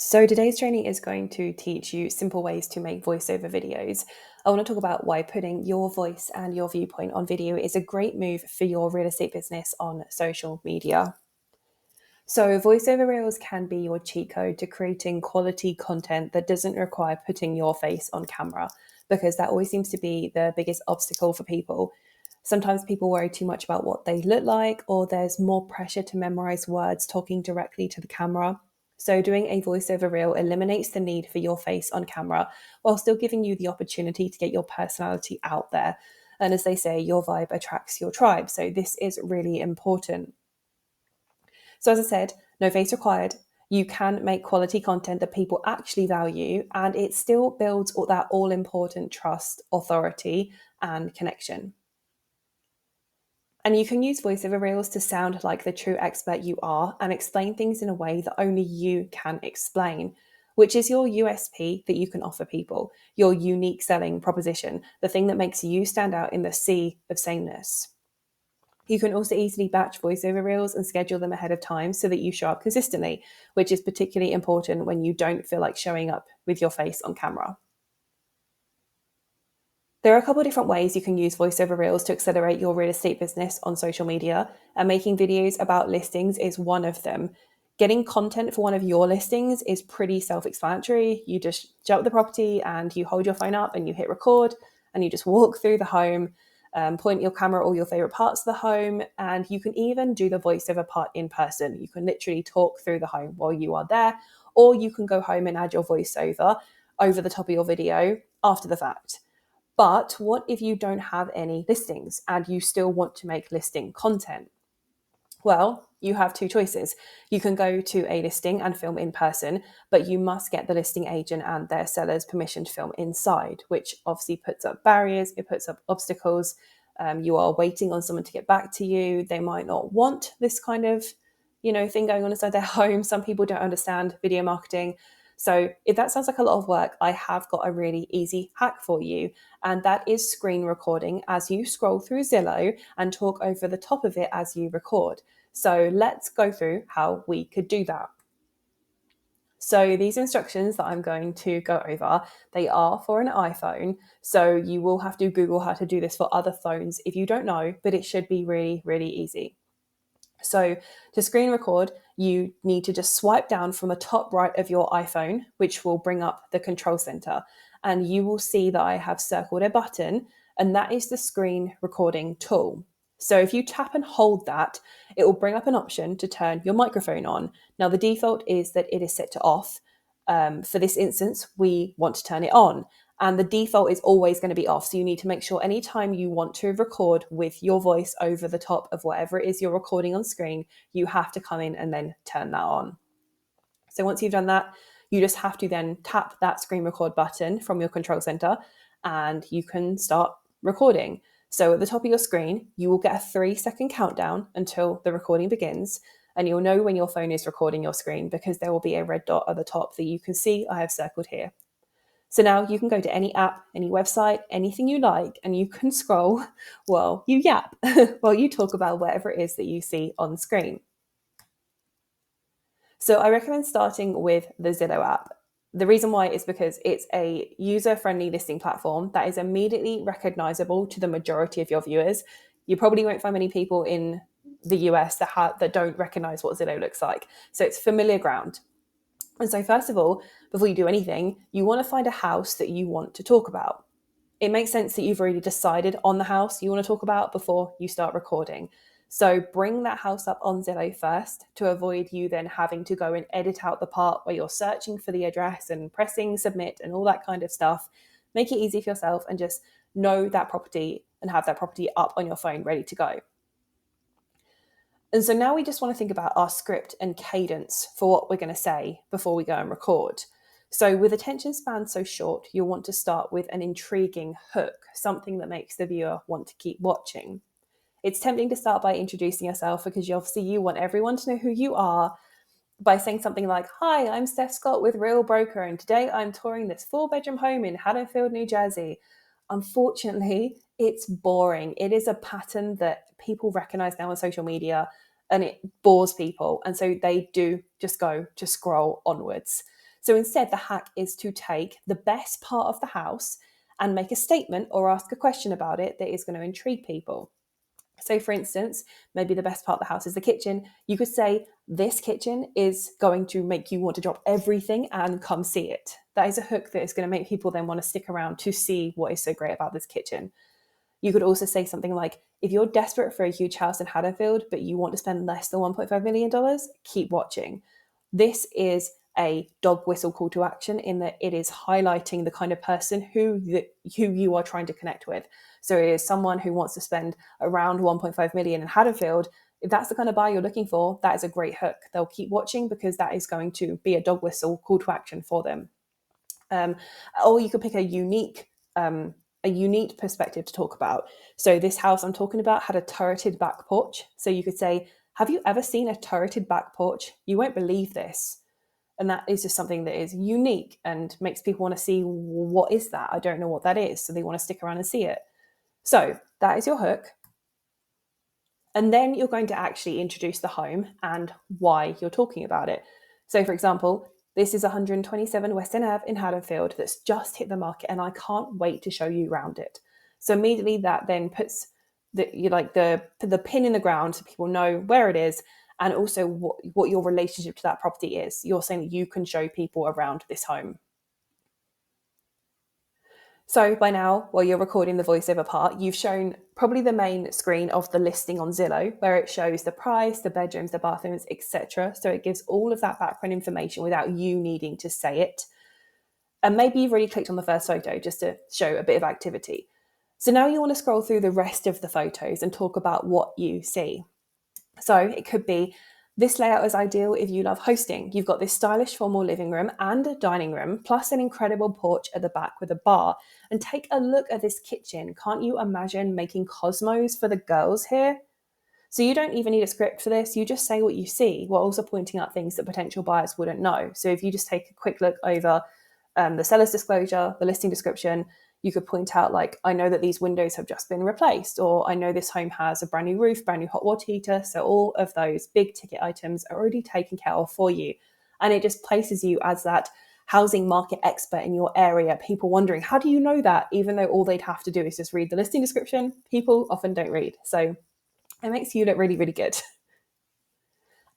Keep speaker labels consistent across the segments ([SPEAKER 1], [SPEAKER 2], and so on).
[SPEAKER 1] So today's training is going to teach you simple ways to make voiceover videos. I want to talk about why putting your voice and your viewpoint on video is a great move for your real estate business on social media. So voiceover reels can be your cheat code to creating quality content that doesn't require putting your face on camera, because that always seems to be the biggest obstacle for people. Sometimes people worry too much about what they look like, or there's more pressure to memorize words talking directly to the camera. So, doing a voiceover reel eliminates the need for your face on camera while still giving you the opportunity to get your personality out there. And as they say, your vibe attracts your tribe. So, this is really important. So, as I said, no face required. You can make quality content that people actually value, and it still builds that all important trust, authority, and connection. And you can use voiceover reels to sound like the true expert you are and explain things in a way that only you can explain, which is your USP that you can offer people, your unique selling proposition, the thing that makes you stand out in the sea of sameness. You can also easily batch voiceover reels and schedule them ahead of time so that you show up consistently, which is particularly important when you don't feel like showing up with your face on camera. There are a couple of different ways you can use voiceover reels to accelerate your real estate business on social media, and making videos about listings is one of them. Getting content for one of your listings is pretty self explanatory. You just jump the property and you hold your phone up and you hit record and you just walk through the home, point your camera at all your favorite parts of the home, and you can even do the voiceover part in person. You can literally talk through the home while you are there, or you can go home and add your voiceover over the top of your video after the fact. But what if you don't have any listings and you still want to make listing content? Well, you have two choices. You can go to a listing and film in person, but you must get the listing agent and their seller's permission to film inside, which obviously puts up barriers, it puts up obstacles. You are waiting on someone to get back to you. They might not want this kind of, thing going on inside their home. Some people don't understand video marketing. So if that sounds like a lot of work, I have got a really easy hack for you. And that is screen recording as you scroll through Zillow and talk over the top of it as you record. So let's go through how we could do that. So these instructions that I'm going to go over, they are for an iPhone. So you will have to Google how to do this for other phones if you don't know, but it should be really, really easy. So to screen record, you need to just swipe down from the top right of your iPhone, which will bring up the control center. And you will see that I have circled a button, and that is the screen recording tool. So if you tap and hold that, it will bring up an option to turn your microphone on. Now, the default is that it is set to off. For this instance, we want to turn it on. And the default is always going to be off. So you need to make sure anytime you want to record with your voice over the top of whatever it is you're recording on screen, you have to come in and then turn that on. So once you've done that, you just have to then tap that screen record button from your control center and you can start recording. So at the top of your screen, you will get a 3-second countdown until the recording begins. And you'll know when your phone is recording your screen because there will be a red dot at the top that you can see I have circled here. So now you can go to any app, any website, anything you like, and you can scroll while you yap, while you talk about whatever it is that you see on screen. So I recommend starting with the Zillow app. The reason why is because it's a user-friendly listing platform that is immediately recognizable to the majority of your viewers. You probably won't find many people in the US that don't recognize what Zillow looks like. So it's familiar ground. And so first of all, before you do anything, you want to find a house that you want to talk about. It makes sense that you've already decided on the house you want to talk about before you start recording. So bring that house up on Zillow first to avoid you then having to go and edit out the part where you're searching for the address and pressing submit and all that kind of stuff. Make it easy for yourself and just know that property and have that property up on your phone ready to go. And so now we just want to think about our script and cadence for what we're going to say before we go and record. So with attention span so short, you'll want to start with an intriguing hook, something that makes the viewer want to keep watching. It's tempting to start by introducing yourself because you want everyone to know who you are by saying something like, "Hi, I'm Steph Scott with Real Broker, and today I'm touring this 4-bedroom home in Haddonfield, New Jersey." Unfortunately, it's boring. It is a pattern that people recognize now on social media and it bores people. And so they do just go to scroll onwards. So instead, the hack is to take the best part of the house and make a statement or ask a question about it that is going to intrigue people. So, for instance, maybe the best part of the house is the kitchen. You could say, this kitchen is going to make you want to drop everything and come see it. That is a hook that is going to make people then want to stick around to see what is so great about this kitchen. You could also say something like, if you're desperate for a huge house in Haddonfield, but you want to spend less than $1.5 million, keep watching. This is a dog whistle call to action in that it is highlighting the kind of person who you are trying to connect with. So it is someone who wants to spend around 1.5 million in Haddonfield. If that's the kind of buyer you're looking for, that is a great hook. They'll keep watching because that is going to be a dog whistle call to action for them. Or you could pick a unique perspective to talk about. So this house I'm talking about had a turreted back porch. So you could say, have you ever seen a turreted back porch? You won't believe this. And that is just something that is unique and makes people want to see, what is that? I don't know what that is. So they want to stick around and see it. So that is your hook. And then you're going to actually introduce the home and why you're talking about it. So for example, this is 127 Western Ave in Haddonfield that's just hit the market and I can't wait to show you around it. So immediately that then puts the pin in the ground so people know where it is and also what your relationship to that property is. You're saying that you can show people around this home. So by now, while you're recording the voiceover part, you've shown probably the main screen of the listing on Zillow, where it shows the price, the bedrooms, the bathrooms, etc. So it gives all of that background information without you needing to say it. And maybe you've already clicked on the first photo just to show a bit of activity. So now you want to scroll through the rest of the photos and talk about what you see. So it could be, this layout is ideal if you love hosting. You've got this stylish formal living room and a dining room, plus an incredible porch at the back with a bar. And take a look at this kitchen. Can't you imagine making cosmos for the girls here? So you don't even need a script for this. You just say what you see, while also pointing out things that potential buyers wouldn't know. So if you just take a quick look over the seller's disclosure, the listing description, you could point out like, I know that these windows have just been replaced, or I know this home has a brand new roof, brand new hot water heater. So all of those big ticket items are already taken care of for you. And it just places you as that housing market expert in your area. People wondering, how do you know that? Even though all they'd have to do is just read the listing description. People often don't read. So it makes you look really, really good.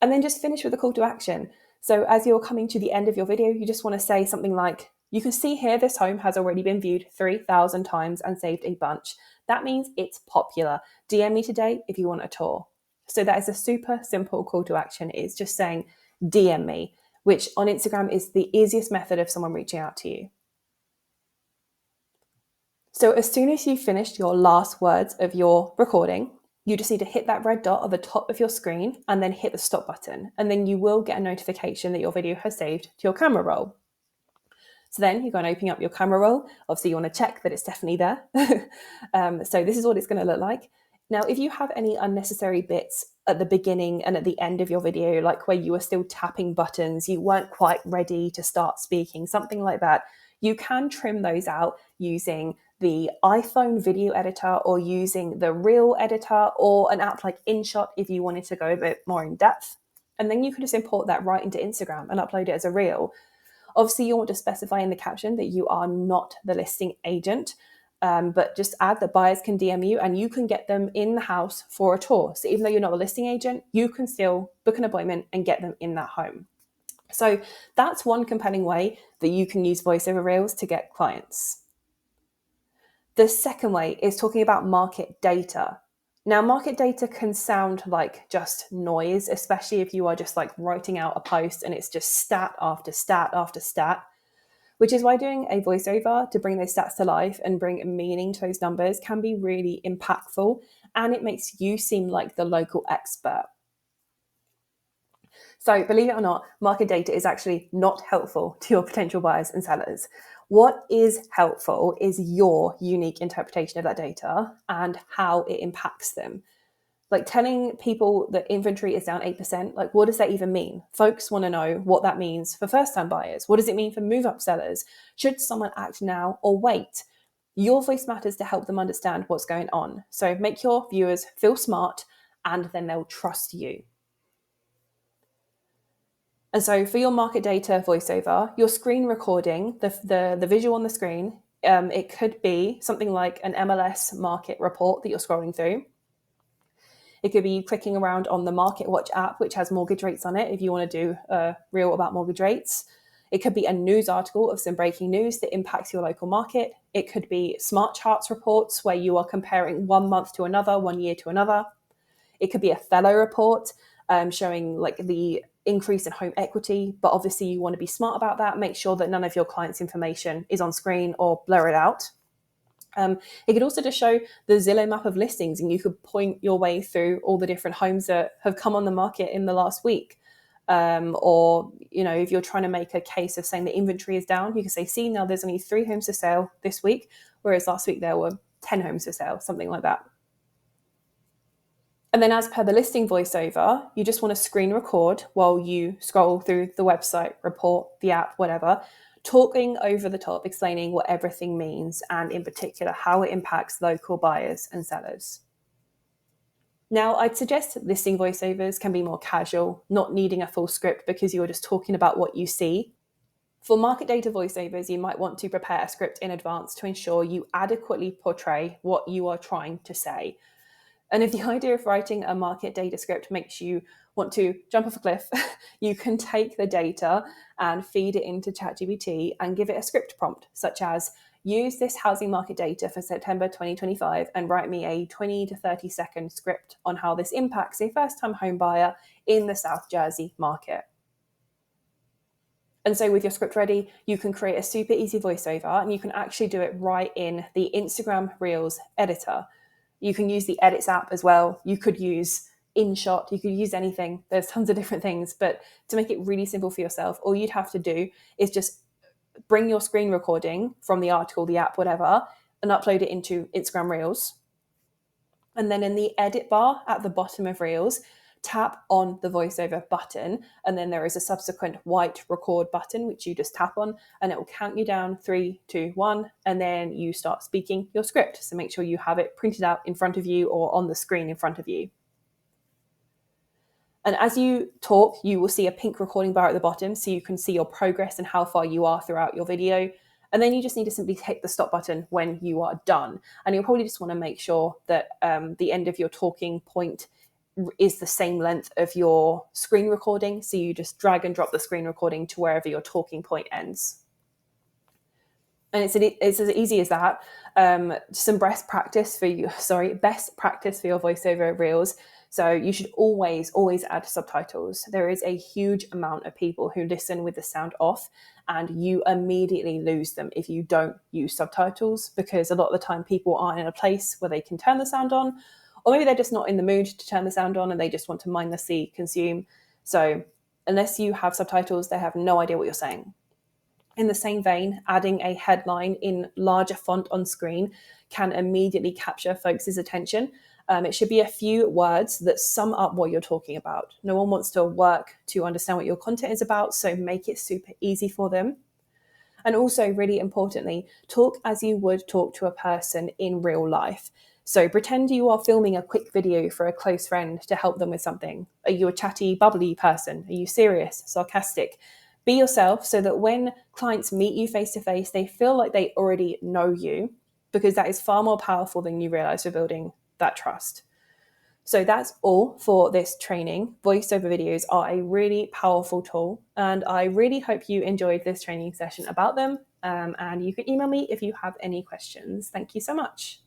[SPEAKER 1] And then just finish with a call to action. So as you're coming to the end of your video, you just want to say something like, you can see here this home has already been viewed 3,000 times and saved a bunch. That means it's popular. DM me today if you want a tour. So that is a super simple call to action. It's just saying DM me, which on Instagram is the easiest method of someone reaching out to you. So as soon as you've finished your last words of your recording, you just need to hit that red dot at the top of your screen and then hit the stop button. And then you will get a notification that your video has saved to your camera roll. So then you're going to open up your camera roll. Obviously, you want to check that it's definitely there. So this is what it's going to look like. Now, if you have any unnecessary bits at the beginning and at the end of your video, like where you were still tapping buttons, you weren't quite ready to start speaking, something like that, you can trim those out using the iPhone video editor or using the Reel editor or an app like InShot if you wanted to go a bit more in depth. And then you can just import that right into Instagram and upload it as a Reel. Obviously, you want to specify in the caption that you are not the listing agent, but just add that buyers can DM you and you can get them in the house for a tour. So even though you're not the listing agent, you can still book an appointment and get them in that home. So that's one compelling way that you can use voiceover reels to get clients. The second way is talking about market data. Now, market data can sound like just noise, especially if you are just like writing out a post and it's just stat after stat after stat, which is why doing a voiceover to bring those stats to life and bring meaning to those numbers can be really impactful, and it makes you seem like the local expert. So believe it or not, market data is actually not helpful to your potential buyers and sellers. What is helpful is your unique interpretation of that data and how it impacts them. Like telling people that inventory is down 8%, like what does that even mean? Folks want to know what that means for first-time buyers. What does it mean for move-up sellers? Should someone act now or wait? Your voice matters to help them understand what's going on. So make your viewers feel smart and then they'll trust you. And so for your market data voiceover, your screen recording, the visual on the screen, it could be something like an MLS market report that you're scrolling through. It could be you clicking around on the Market Watch app, which has mortgage rates on it, if you want to do a reel about mortgage rates. It could be a news article of some breaking news that impacts your local market. It could be smart charts reports where you are comparing 1 month to another, 1 year to another. It could be a fellow report showing like the increase in home equity, but obviously you want to be smart about that. Make sure that none of your clients' information is on screen or blur it out. It could also just show the Zillow map of listings, and you could point your way through all the different homes that have come on the market in the last week. Or, if you're trying to make a case of saying the inventory is down, you can say, see, now there's only 3 homes for sale this week, whereas last week there were 10 homes for sale, something like that. And then as per the listing voiceover, you just want to screen record while you scroll through the website, report, the app, whatever, talking over the top, explaining what everything means and in particular how it impacts local buyers and sellers. Now, I'd suggest listing voiceovers can be more casual, not needing a full script because you're just talking about what you see. For market data voiceovers, you might want to prepare a script in advance to ensure you adequately portray what you are trying to say. And if the idea of writing a market data script makes you want to jump off a cliff, you can take the data and feed it into ChatGPT and give it a script prompt, such as use this housing market data for September 2025 and write me a 20 to 30 second script on how this impacts a first-time home buyer in the South Jersey market. And so with your script ready, you can create a super easy voiceover and you can actually do it right in the Instagram Reels editor. You can use the Edits app as well. You could use InShot. You could use anything. There's tons of different things. But to make it really simple for yourself, all you'd have to do is just bring your screen recording from the article, the app, whatever, and upload it into Instagram Reels. And then in the edit bar at the bottom of Reels, tap on the voiceover button, and then there is a subsequent white record button which you just tap on, and it will count you down 3, 2, 1, and then you start speaking your script. So make sure you have it printed out in front of you or on the screen in front of you. And as you talk, you will see a pink recording bar at the bottom so you can see your progress and how far you are throughout your video. And then you just need to simply hit the stop button when you are done. And you'll probably just want to make sure that the end of your talking point is the same length of your screen recording. So you just drag and drop the screen recording to wherever your talking point ends. And it's as easy as that. Some best practice for your voiceover reels. So you should always add subtitles. There is a huge amount of people who listen with the sound off, and you immediately lose them if you don't use subtitles, because a lot of the time people aren't in a place where they can turn the sound on, or maybe they're just not in the mood to turn the sound on and they just want to mindlessly consume. So unless you have subtitles, they have no idea what you're saying. In the same vein, adding a headline in larger font on screen can immediately capture folks' attention. It should be a few words that sum up what you're talking about. No one wants to work to understand what your content is about, so make it super easy for them. And also, really importantly, talk as you would talk to a person in real life. So pretend you are filming a quick video for a close friend to help them with something. Are you a chatty, bubbly person? Are you serious, sarcastic? Be yourself so that when clients meet you face to face, they feel like they already know you, because that is far more powerful than you realize for building that trust. So that's all for this training. Voiceover videos are a really powerful tool, and I really hope you enjoyed this training session about them. And you can email me if you have any questions. Thank you so much.